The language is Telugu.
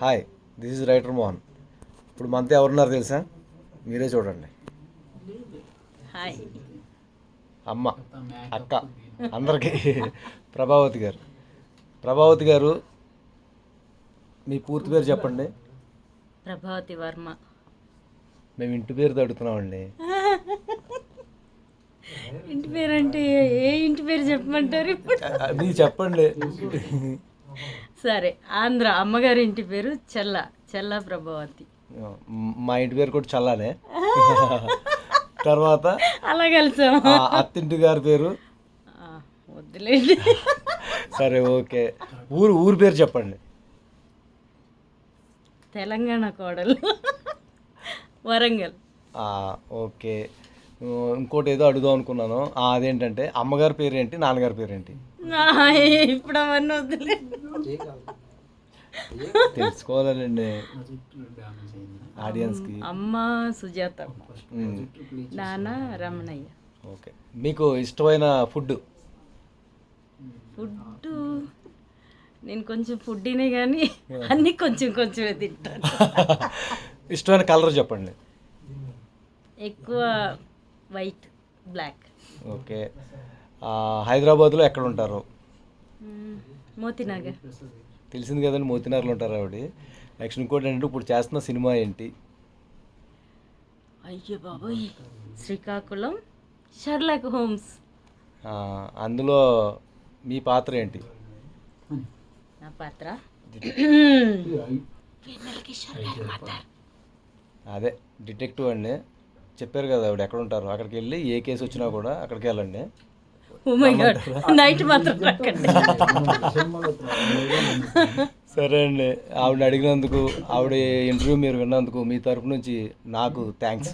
Hi, this is writer Mohan. ఇప్పుడు మనతో ఎవరున్నారు తెలుసా? మీరే చూడండి. హాయ్ అమ్మ, అక్క, అందరికీ ప్రభావతి గారు మీ పూర్తి పేరు చెప్పండి. ప్రభావతి వర్మ. మేము ఇంటి పేరు అడుగుతున్నామండి. ఇంటి పేరు అంటే ఏ ఇంటి పేరు చెప్పమంటారు ఇప్పుడు? మీరు చెప్పండి. సరే, ఆంధ్ర. అమ్మగారి ఇంటి పేరు చెల్ల ప్రభావతి. మా ఇంటి పేరు కూడా చల్లానే. తర్వాత అలా కలిసాం. అత్తింటి గారి పేరు వద్దులేండి. సరే, ఓకే. ఊరు పేరు చెప్పండి. తెలంగాణ కోడలు, వరంగల్. ఓకే. ఇంకోటి ఏదో అడుగుదాం అనుకున్నాను. అదేంటంటే అమ్మగారి పేరేంటి, నాన్నగారి పేరేంటి? ఇప్పుడు అవన్నీ వద్దులేండి, తెలుసుకోవాలండి ఆడియన్స్కి. అమ్మ సుజాత, నాన్న రమణయ్య. ఓకే. మీకు ఇష్టమైన ఫుడ్? నేను కొంచెం ఫుడ్డీనే కానీ అన్నీ కొంచెమే తింటాను. ఇష్టమైన కలర్ చెప్పండి. ఎక్కువ వైట్, బ్లాక్. ఓకే. హైదరాబాద్లో ఎక్కడ ఉంటారు? మోతీనగర్. తెలిసింది కదండి, మోతీనగర్లో ఉంటారు ఆవిడ. నెక్స్ట్ ఇంకోటి ఏంటంటే ఇప్పుడు చేస్తున్న సినిమా ఏంటి? అయ్యో బాబోయ్, శ్రీకాకుళం షర్లాక్ హోమ్స్. అందులో మీ పాత్ర ఏంటి? నా పాత్ర అదే డిటెక్టివ్ అండి. చెప్పారు కదా ఆవిడ ఎక్కడ ఉంటారు, అక్కడికి వెళ్ళి ఏ కేసు వచ్చినా కూడా అక్కడికి వెళ్ళండి. ఓ మై గాడ్, నైట్ మాత్రం రాకండి. సరే అండి, ఆవిడ అడిగినందుకు, ఆవిడ ఇంటర్వ్యూ మీరు విన్నందుకు మీ తరపు నుంచి నాకు థ్యాంక్స్.